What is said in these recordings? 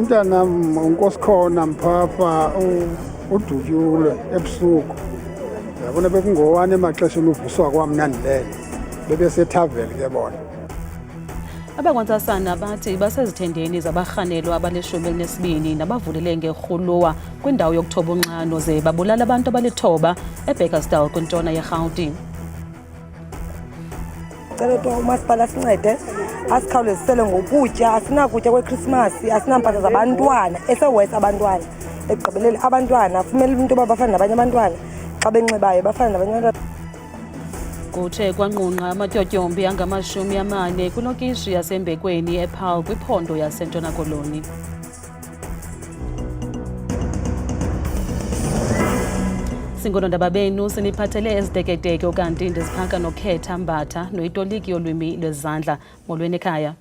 Umntanam uNkosikhona Mphafa udutyulwe ebusuku. Yabona bekungowane emaxesheni uvuswa kwamnandilele. Bebesethaveli ke bona. Abakwantsasana bathi basezithendeni zabarhanelwa abali-12 nabavulele ngerhuluwa kwindawo yokuthoba unxano ze babulala abantu abali-9 eBurgersdal kwintshona yeGauteng. Cela umasipala sincede asikhawulezisele ngokutya, asinakutya kweChrismasi, asinampahla zabantwana, esewesa abantwana. Ekugqibeleni abantwana kumele into yoba bafane nabanye abantwana xa benxibayo bafane nabanye abantwana. Kuthe kwanqunqa amatyotyombe angama-40 kwilokishi yaseMbekweni ePaarl kwiphondo yaseNtshona Koloni. Singonondaba benu siniphathele ezideketeke ukanti ndiziphaka noKhetha Mbatha noyitoliki yolwimi lwezandla. Molweni ekhaya.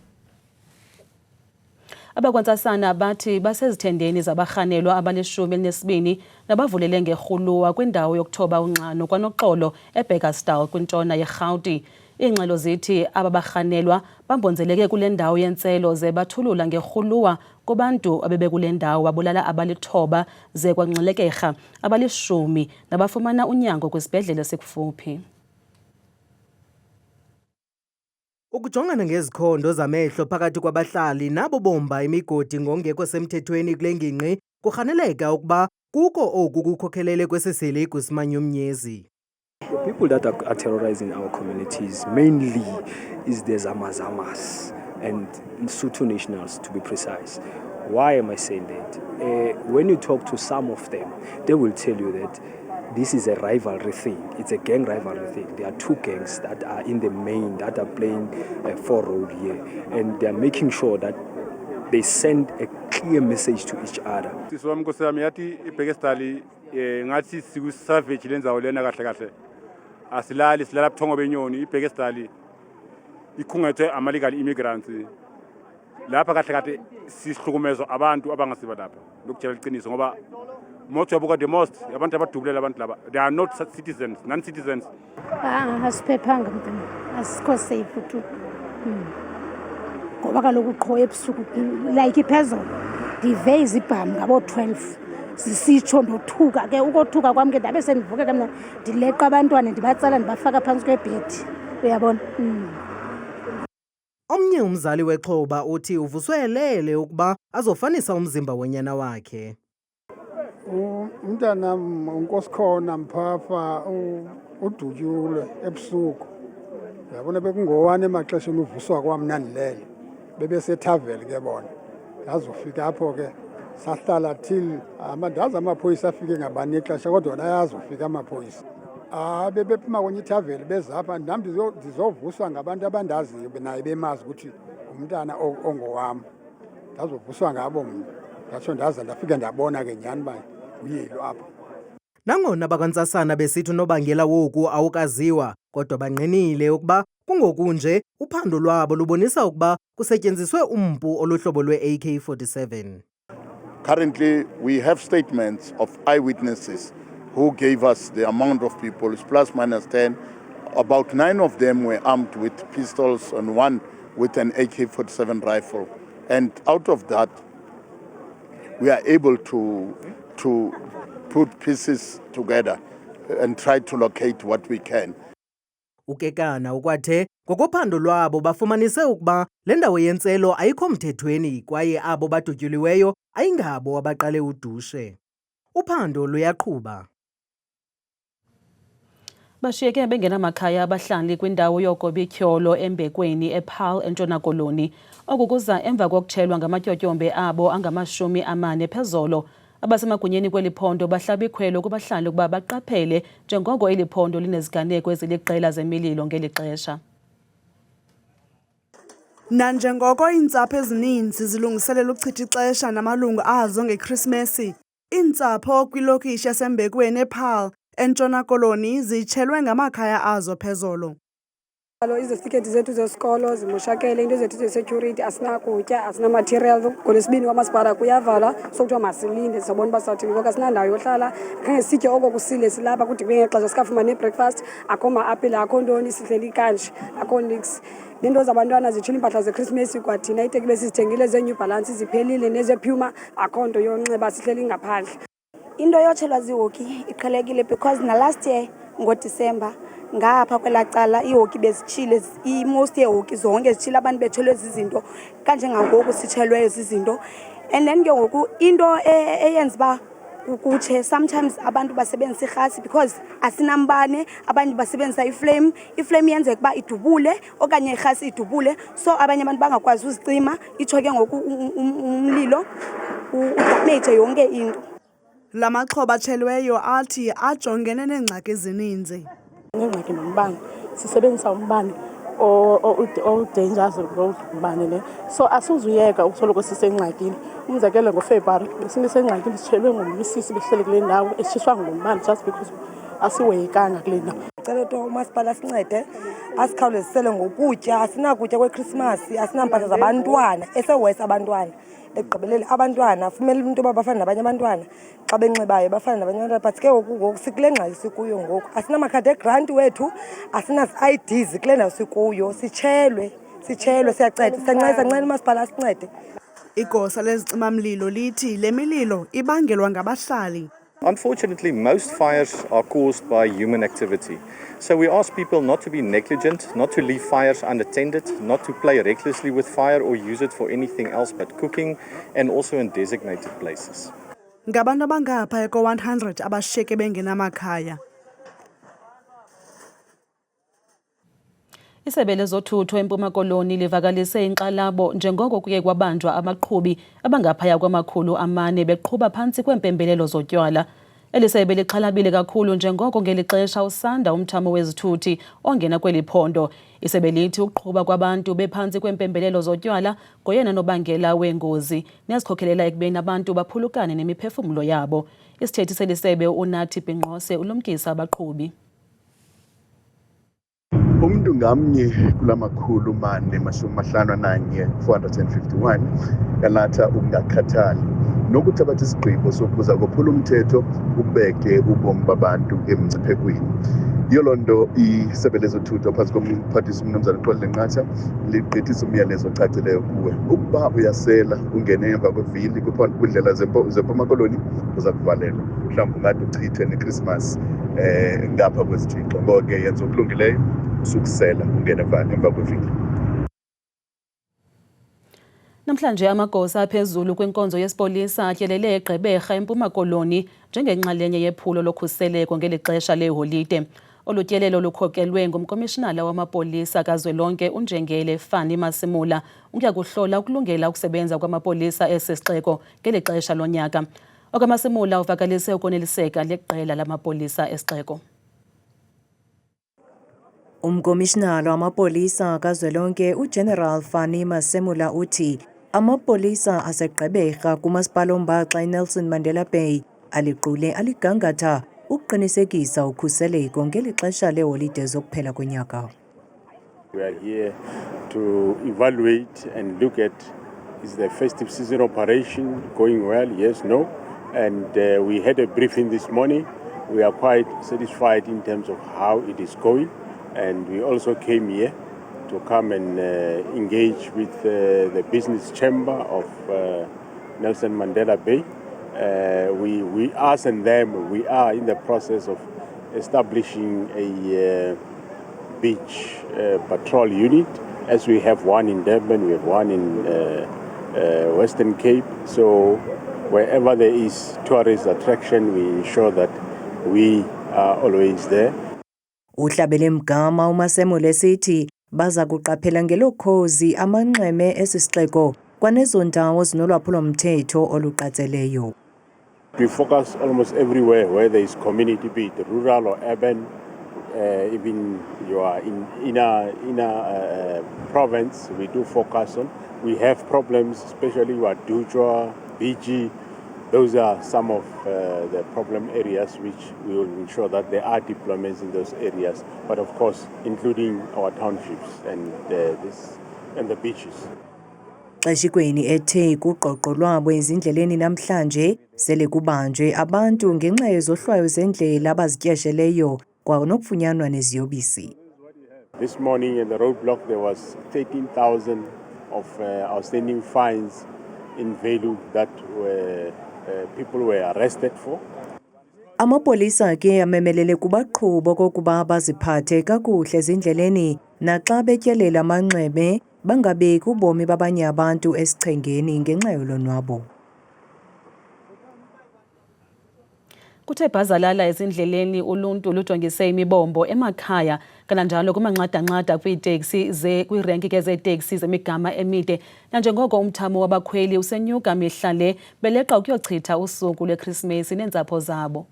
Abakwantsasana bathi basezithendeni zabarhanelwa abali-12 nabavulele ngerhuluwa kwindawo yokuthoba unxano kwanoxolo eBurgersdal kwintshona yeGauteng. Iingxelo zithi ababarhanelwa bambonzeleke kule ndawo yentselo ze bathulula ngerhuluwa kubantu abebekule ndawo babulala abali-9 ze kwanxelekerha abali-10 nabafumana unyango kwisibhedlele esikufuphi. Ukujongana ngezikhondo zamehlo phakathi kwabahlali nabo bomba imigodi ngongekho semthethweni kule ngingqi kurhaneleka ukuba kuko oku kukhokhelele kwesisili simanyumnyezi. The people that are terrorizing our communities mainly is the Zamazamas and Sotho nationals, to be precise. Why am I saying that? When you talk to some of them, they will tell you that this is a rivalry thing. It's a gang rivalry thing. There are two gangs that are in the main that are playing a role here, and they are making sure that they send a clear message to each other. Asilali silala buthongo benyoni iBurgersdal ikhungethwe ama-legal immigrants lapha kahle kahle sihlukumezwa abantu abangasiba lapha lokutshela iqiniso ngoba most yabuka the most abantu abadubulela abantu laba they are not citizens, non-citizens. Asiphephanga mntana, asikho safe tu ngoba kaloku qho ebusuku like iphezolo ndive izibhamu ngabo-12 zisitsho ndothuka ke ukothuka kwam ke ndabe sendivuke ke mna ndileqa abantwana ndibatsala ndibafaka phantsi kwebhedi uyabona. Omnye umzali wexhoba uthi uvuswelele ukuba azofanisa umzimba wonyana wakhe. Umntanam uNkosikhona Mphafa udutyulwe ebusuku. Yabona bekungowane emaxesheni uvuswa kwamnandilele. Bebesethaveli ke bona. Yazofika apho ke sahlala till amandazi amaphoyisa afike ngabani exesha kodwa ayazofika amaphoyisa. Bebephuma kwenye ithaveli bezapha nami ndizovuswa ngabantu abandaziyo naye bemazi ukuthi umntana ongowami. Ndazovuswa ngabo mina. Ngatsho ndaza ndafika ndabona ke nyani ba uyilo apha. Nangona bakwantsasana besithi unobangela woku awukaziwa kodwa banqinile ukuba kungoku nje uphando lwabo lubonisa ukuba kusetyenziswe umpu oluhlobo lwe-AK-47. Currently, we have statements of eyewitnesses who gave us the amount of people, plus minus 10. About 9 of them were armed with pistols and 1 with an AK-47 rifle. And out of that, we are able to put pieces together and try to locate what we can. Ukekana ukwathe ngokophando lwabo bafumanise ukuba le ndawo yentselo ayikho mthethweni kwaye abo badutyuliweyo ayingabo abaqale udushe. Uphando luyaqhuba. Bashiyeke bengenamakhaya abahlali kwindawo yogobityholo eMbekweni ePaarl eNtshona Koloni. Oku kuza emva kokutshelwa ngamatyotyombe abo angama-40 phezolo. Abasemagunyeni kweli phondo bahlaba ikhwelo kubahlali ukuba baqaphele njengoko eli phondo lineziganeko eziliqela zemililo ngeli xesha. Nanjengoko iintsapho ezininzi zilungiselela ukuchitha ixesha namalungu azo ngeKrismesi, iintsapho kwilokishi yaseMbekweni ePaarl eNtshona Koloni zitshelwe ngamakhaya azo phezolo. Izitifiketi zethu zesikolo zimoshakele, into zethu ze-security, asinakutya, asinamaterial. NgoLwesibini kwamasipala kuyavalwa, sokuthiwa masilinde sabona uba sawuthi ngoku asinandawo yohlala, khange sitye oko kusile silapha kude kube ngexesha sikafumane i-breakfast, akho ma-apile, akho ntoni, sihleli kanje, akho nix. Neento zabantwana zitshile iimpahla zeKrismesi kwathina, iiteki besizithengile ze-New Balance ziphelile nezePuma, akho nto yonxiba, sihleli ngaphandle. Into yotshelwa ziihoki iqhelekile because na-last year ngoDisemba ngapha kwelaa cala iihoki bezitshile, i-most yeehoki zonke zitshile, abantu betshelwe zizinto kanjengangoku sitshelweyo zizinto. And then ke ngoku into eyenza uba kukutshe, sometimes abantu basebenzisa irhasi because asinambane, abanye basebenzisa iflame yenzeka uba idubule okanye irhasi idubule, so abanye abantu bangakwazi uzicima, itsho ke ngoku umlilo udameyije yonke into. La maxhoba atshelweyo athi ajongene neengxaki ezininzi. Ingxaki nombane, sisebenzisa umbane o-dangerous ngombane le, so asizuyeka ukusoloko sisengxakini. Umzekelo ngoFebruary besisengxakini, sitshelwe ngumsisi behleli kule ndawo esitshiswa ngumbane just because asihoyekanga kule ndawo. Cela to umasipala asincede, asikhawulezisele ngokutya, asinakutya kweKrismasi, asinampahla zabantwana, esewesi abantwana. Ekugqibelele abantwana fumele into yoba bafana nabanye abantwana, xa benxibayo bafana nabanye abantwana, but ke ngoku sikule ngxaki sikuyo ngoku. Asinamakhadi egranti wethu, asinazi-IDs kule ndawo sikuyo, sitshelwe, siyacela, siyancela umasipala asincede. Igosa lezicimamlilo lithi le mililo ibangelwa ngabahlali. Unfortunately, most fires are caused by human activity. So we ask people not to be negligent, not to leave fires unattended, not to play recklessly with fire or use it for anything else but cooking, and also in designated places. Ngabantu abangaphaya ko-100 abashiyeke bengenamakhaya. Isebe lezothutho eMpuma Koloni livakalise inkxalabo njengoko kuye kwabanjwa abaqhubi abangaphaya kwama400 beqhuba phantsi kwempembelelo zotywala. Elisebe lixhalabile kakhulu njengoko ngeli xesha usanda umthamo wezithuthi ongena kweli phondo. Isebe lithi ukuqhuba kwabantu bephantsi kwempembelelo zotywala ngoyena nobangela wengozi nezikhokhelela ekubeni abantu baphulukane nemiphefumlo yabo. Isithethi selisebe uNathi Bhinqose ulumkisa abaqhubi. Umuntu ngamnye kulamakhulu mane mashumi mahlanu nanye 451 yalatha ukungakhathali nokuthi abathi isigqibo sokuza kophula umthetho ubeke ubomi babantu emngciphekweni. Yiyo loo nto isebe lezothutho phantsi komphathisi uMnumzana Xolile Nqatha ligqithisa umyalezo ocacileyo kuwe. Ukuba uyasela ungene emva kwevili kwindlela zeMpuma Koloni uza kuvalelwa. Mhlawumbi ungathi uchithe neChristmas ngapha kwesithixo. Ngoko ke yenza okulungileyo sukusela ungene emva kwevili. Namhlanje amagosa aphezulu kwinkonzo yesipolisa atyelele eGqeberha eMpuma Koloni njengenxalenye yephulo lokhuseleko ngeli xesha leholide. Olutyelelo lukhokelwe ngumkomishinala wamapolisa kazwelonke uNjengele Fani Masimula ukuya kuhlola ukulungela ukusebenza kwamapolisa esisixeko ngeli xesha lonyaka. OkaMasimula uvakalise ukoneliseka leqela lamapolisa esixeko. Umkomishinala wamapolisa kazwelonke uGeneral Fani Masimula uthi amapolisa aseGqeberha kumasipala ombaxa iNelson Mandela Bay aliqule aligangatha ukuqinisekisa ukhuseleko ngeli xesha leholide zokuphela konyaka. We are here to evaluate and look at, is the festive season operation going well? Yes, no. And we had a briefing this morning. We are quite satisfied in terms of how it is going. And we also came here to come and engage with the business chamber of Nelson Mandela Bay. We us and them, we are in the process of establishing a beach patrol unit, as we have one in Durban, we have one in Western Cape. So wherever there is tourist attraction, we ensure that we are always there. Uhlabele Mgama uMasemule esithi baza kuqaphela ngelokhozi amanxeme esisixeko kwanezo ndawo zinolwaphulo-mthetho oluqatseleyo. We focus almost everywhere where there is community, be it rural or urban, even you are in a province, we do focus on. We have problems, especially with Dujwa, BG, those are some of the problem areas which we will ensure that there are deployments in those areas, but of course including our townships and the beaches. Xeshikweni ethe kuqoqo lwabo ezindleleni namhlanje sele kubanjwe abantu ngenxa yezohlwayo zendlela abazityesheleyo kwanokufunyanwa neziyobisi. This morning in the roadblock there was 13,000 of outstanding fines in value that people were arrested for. Amapolisa ke amemelele kubaqhubo kokuba baziphathe kakuhle ezindleleni naxa betyelela amanxebe bangabeki ubomi babanye abantu esichengeni ngenxa yolonwabo. Kuthe bhazalala ezindleleni uluntu lujongise imibombo emakhaya kananjalo kumanqada-nqada kwiirenki ke zeeteksi zemigama emide nanjengoko umthamo wabakhweli usenyuka mihla le beleqa ukuyochitha usuku lweKrisimesi neentsapho zabo.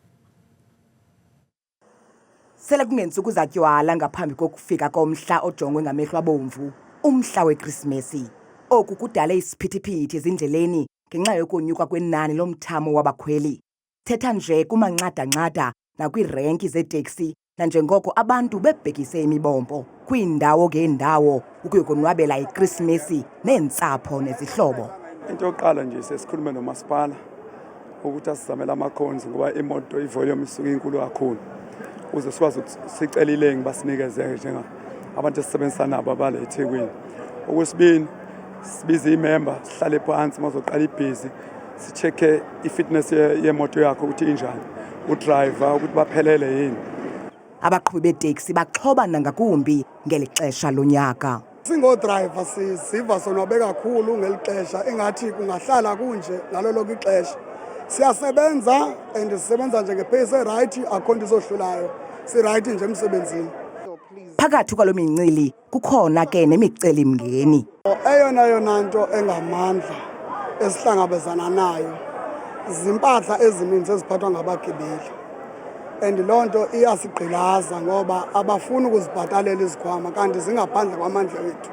Sele kungeentsuku zatywala ngaphambi kokufika komhla ojongwe ngamehlo abomvu, umhla weKrisimesi. Oku kudale isiphithiphithi ezindleleni ngenxa yokonyuka kwenani lomthamo wabakhweli. Thetha nje kumanqada-nqada nakwiirenki zeeteksi nanjengoko abantu bebhekise imibombo kwiindawo ngeendawo ukuyokonwabela iKrisimesi neentsapho nezihlobo. Into yokuqala nje sesikhulume nomasipala ukuthi asizamele amakhonzi ngoba imoto ivolume isuke inkulu kakhulu. Uze sikwazi ukuthi sicela ilengi basinikeze njenga abantu esisebenzisa nabo abale eThekwini. Okwesibili sibize imember sihlale phansi mazoqala ibhizi sicheke ifitness yemoto yakho ukuthi injani, udriver ukuthi baphelele yini. Abaqhubi beeteksi baxhoba nangakumbi ngeli xesha lonyaka. Singodriver siziva sonwabe kakhulu ngeli xesha engathi kungahlala kunje ngalo lonke ixesha. Siyasebenza and sisebenza nje ngepace eright akho nto izohlulayo. Si-right nje emsebenzini. Phakathi kwalo mincili kukhona ke nemiceli-mngeni. Eyona nto engamandla esihlangabezana nayo zimpahla ezininzi eziphathwa ngabagibeli. And loo nto iyasigqilaza ngoba abafuni ukuzibhatalela izikhwama kanti zingaphandle kwamandla wethu.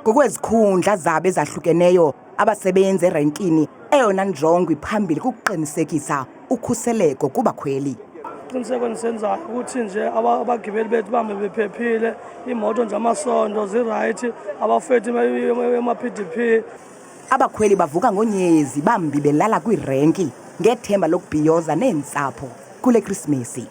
Ngokwezikhundla zabo ezahlukeneyo abasebenzi erenkini eyona njongo iphambili kukuqinisekisa ukhuseleko kubakhweli. Qiniseko nisenzayo ukuthi nje abagibeli bethu bahambe bephephile, imoto nje amasondo zirayithi, abafethi ema-PDP. Abakhweli bavuka ngonyezi bambi belala kwiirenki ngethemba lokubhiyoza neentsapho kule Krisimesi.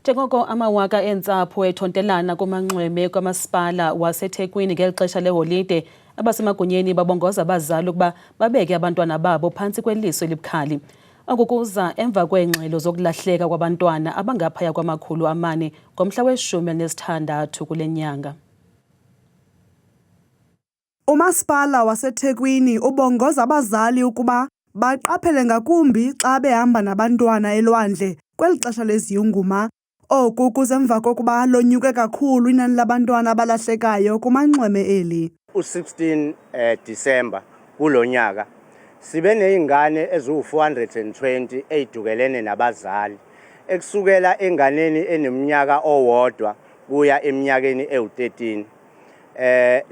Njengoko amawaka eentsapho ethontelana kumanxweme kamasipala waseThekwini ngeli xesha leholide, abasemagunyeni babongoza abazali ukuba babeke abantwana babo phantsi kweliso elibukhali. Akukuza emva kweengxelo zokulahleka kwabantwana abangaphaya kwama400 ngomhla we-16 kule nyanga. Umasipala waseThekwini ubongoza abazali ukuba baqaphele ngakumbi xa behamba nabantwana elwandle kweli xesha leziyunguma. Oku kusemva kokuba lonyuke kakhulu inani labantwana abalahlekayo kumanxweme eli. U-16 Disemba kulo nyaka sibe neingane eziwu-420 ezidukelene nabazali ekusukela enganeni eneminyaka owodwa kuya eminyakeni ewu-13.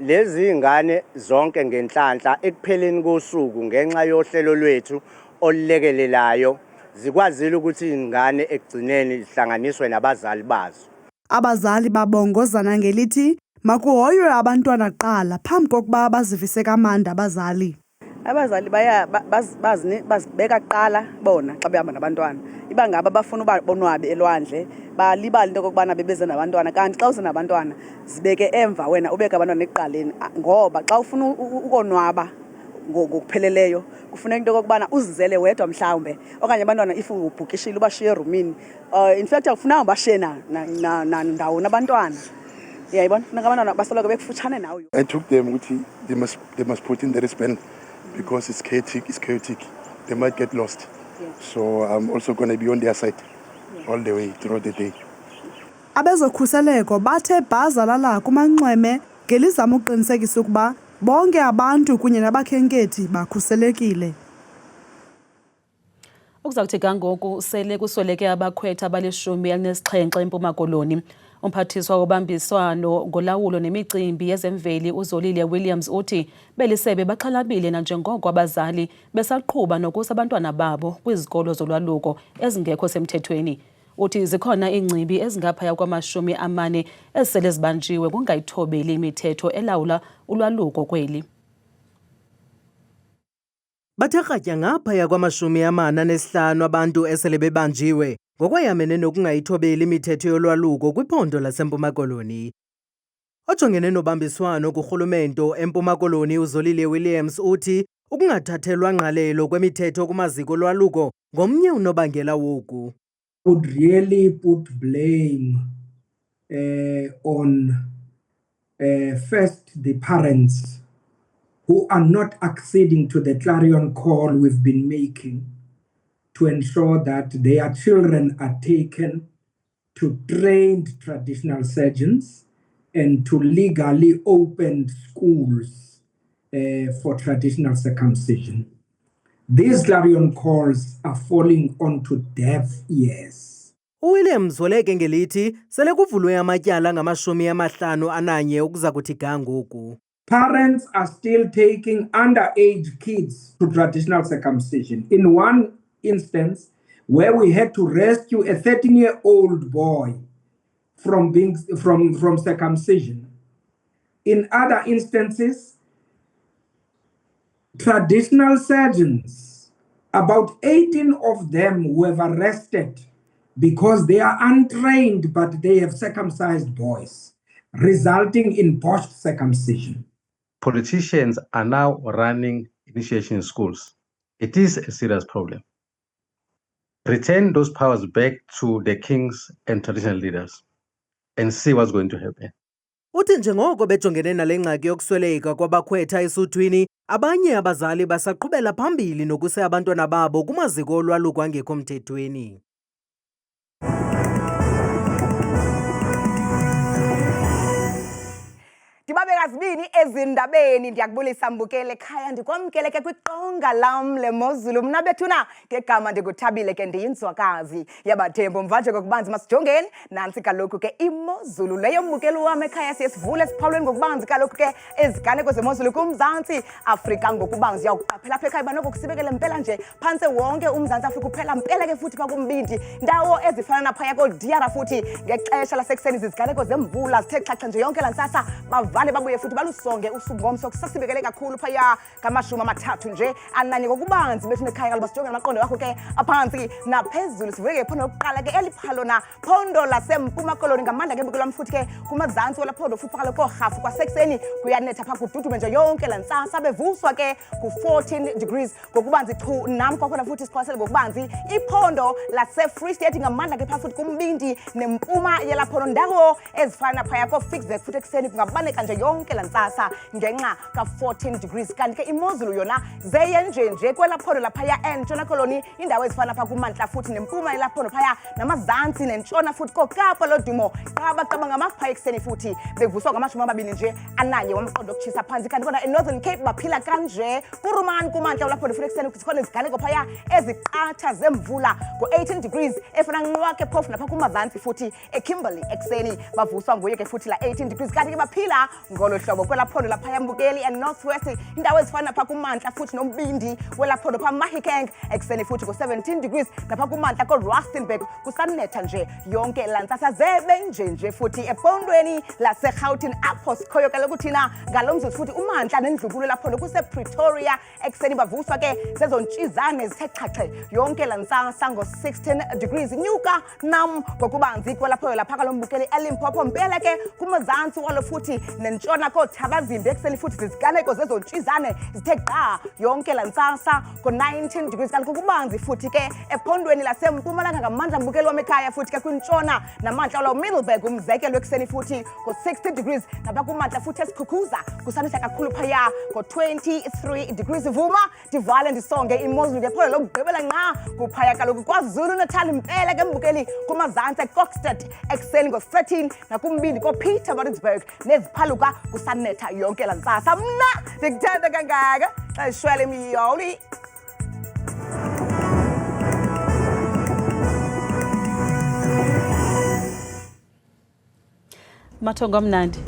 Lezi ingane zonke ngenhlanhla ekupheleni kosuku ngenxa yohlelo lwethu olulekelelayo zikwazile ukuthi ingane ekugcineni zihlanganiswe nabazali bazo. Abazali babongozana ngelithi makuhoywe abantwana kuqala phambi kokuba bazivise kamandi abazali. Abazali bazibeka kuqala bona xa behamba nabantwana. Iba ngaba bafuna uba bonwabe elwandle, balibala into kokubana bebeze nabantwana. Kanti xa uze nabantwana zibeke emva wena ubeke abantwana ekuqaleni ngoba xa ufuna ukonwaba ngokupheleleyo kufuneka into kokubana uzizele wedwa mhlawumbe okanye abantwana if ubhukishile ubashiye erumini. In fact akufunanga ubashiye nandawo nabantwana. Yayibona funeka abantwana basoloko bekufutshane nawe. I took them ukuthi they must put in the wristband because it's chaotic. They might get lost. Yeah. So I'm also going to be on their side all the way throughout the day. Abezokhuseleko bathe bhazalala kumanxweme ngelizama uqinisekisa ukuba bonke abantu kunye nabakhenkethi bakhuselekile. Ukuzawuthi kangoku sele kusweleke abakhwetha abali-17 eMpuma Koloni. Umphathiswa wobambiswano ngolawulo nemicimbi yezemveli uZolile Williams uthi belisebe baxhalabile nanjengoko abazali besaqhuba nokusa abantwana babo kwizikolo zolwaluko ezingekho semthethweni. Uthi zikhona iingcibi ezingaphaya kwama-40 ezisele zibanjiwe kungayithobeli imithetho elawula ulwaluko kweli. Bathe kratya ngaphaya kwama-45 abantu esele bebanjiwe ngokwayamene nokungayithobeli imithetho yolwaluko kwiphondo laseMpuma Koloni. Ojongene nobambiswano kurhulumento eMpuma Koloni uZolile Williams uthi ukungathathelwa ngqalelo kwemithetho kumaziko olwaluko ngomnye unobangela woku. Would really put blame on first the parents who are not acceding to the clarion call we've been making to ensure that their children are taken to trained traditional surgeons and to legally opened schools for traditional circumcision. These clarion calls are falling onto deaf ears. uWilliams woleke ngelithi sele kuvulwe amatyala ngama-51 ukuza kuthi ga ngoku. Parents are still taking underage kids to traditional circumcision. In one instance, where we had to rescue a 13-year-old boy from circumcision. In other instances, traditional surgeons, about 18 of them were arrested because they are untrained, but they have circumcised boys, resulting in botched circumcision. Politicians are now running initiation schools. It is a serious problem. Return those powers back to the kings and traditional leaders and see what's going to happen. Uthi njengoko bejongene nale ngxaki yokusweleka kwabakhwetha esuthwini, abanye abazali basaqhubela phambili nokuse abantwana babo kumaziko olwaluko angekho mthethweni. Ndibabeka zibini ezindabeni ndiyakubulisa mbukele ekhaya ndikwamkele ke kwiqonga lam leMozulu mna bethuna ngegama ndikuthabile ke ndiyinzwakazi yabathembu mvanje ngokubanzi masijongeni nansi kaloku ke iMozulu leyo mbukelo wam ekhaya siyesivule siphawulweni ngokubanzi kaloku ke eziganeko zeMozulu kuMzantsi Afrika ngokubanzi yawuqaphela apha ekhaya banoko kusibekele mpela nje phantse wonke uMzantsi Afrika uphela mpela ke futhi kwakumbindi ndawo ezifana naphaya koDiara futhi ngexesha lasekuseni iziganeko zemvula zithe xhaxha nje yonke lantsasa vale babuye futhi balusonge usuku ngomso kusasibekele kakhulu phaya ngama-30 nje ananye ngokubanzi bethu nekhaya kaloba sijonge namaqondo wakho ke aphansi naphezulu sivuleke phondo lokuqala ke eliphalo phondo laseMpuma Koloni ngamandla ke bukelwa mfuthi ke kumazantsi walaphondo futhi phakalo korhafu kwasekuseni kuyanetha pha kududume nje yonke lantsasa bevuswa ke ku-14 degrees ngokubanzi chu nam kwakhona futhi siphawasele ngokubanzi iphondo lase-Free State ngamandla ke pha futhi kumbindi nempuma yelaphondo ndawo ezifana phaya ko-Fixburg futhi ekuseni kungabaneka nje yonke lantsasa ngenxa ka-14 degrees kanti ke imozulu yona zeyenjenje kwelaphondo laphaya eNtshona Koloni indawo ezifana pha kumantla futhi nempuma yelaphondo phaya namazantsi nentshona futhi koKapa lodumo qaba ngamaphaya ekuseni futhi bevuswa ngama-21 nje ananye wamaqondo okutshisa phansi kanti bona eNorthern Cape baphila kanje kuRuman kumantla ulaphondo futhi ekuseni zikhona iziganeko phaya eziqatha zemvula ngo-18 degrees efana nqwa ke phofu napha kumazantsi futhi eKimberley ekuseni bavuswa nguye ke futhi la 18 degrees kanti ke baphila ngolo hlobo kwelaphondo laphaya mbukeli eNorthwest indawo ezifana pha kumantla futhi nombindi welaphondo pha Mahikeng ekuseni futhi ngo-17 degrees napha kumantla koRustenburg kusanetha nje yonke lantsasa zebenjenje futhi ephondweni laseGauteng apho sikhoyo kaloku thina ngalo mzuzu futhi umantla nendlunkulu laphondo kusePretoria ekuseni bavuswa ke zezontshizane zithe xhaxhe yonke lantsasa ngo-16 degrees nyuka nam ngokubanzi kwelaphondo lapha kalombukeli eLimpopo mpela ke kumazantsi walo futhi nentshona koThabazimbi ekuseni futhi ziziganeko zezontshizane zithe gqa yonke lantsasa ngo-19 degrees kanti kukubanzi futhi ke ephondweni lasempumalanga ngamandla mbukeli wam ekhaya futhi ke kwintshona namantla walo Middleburg umzekelo ekuseni futhi ngo-60 degrees napha kumantla futhi esikhukhuza kusanetha kakhulu phaya ngo-23 degrees vuma ndivale ndisonge imozulu ngephondo lokugqibela nqa kuphaya kaloku KwaZulu Natal mpela ke mbukeli kumazantsi eKokstad ekuseni ngo-13 nakumbindi koPietermaritzburg neziphaluka kusanetha yonke lantsasa mna ndikuthanda kangaka xa ishwele imiyoli. Mathongo mnandi.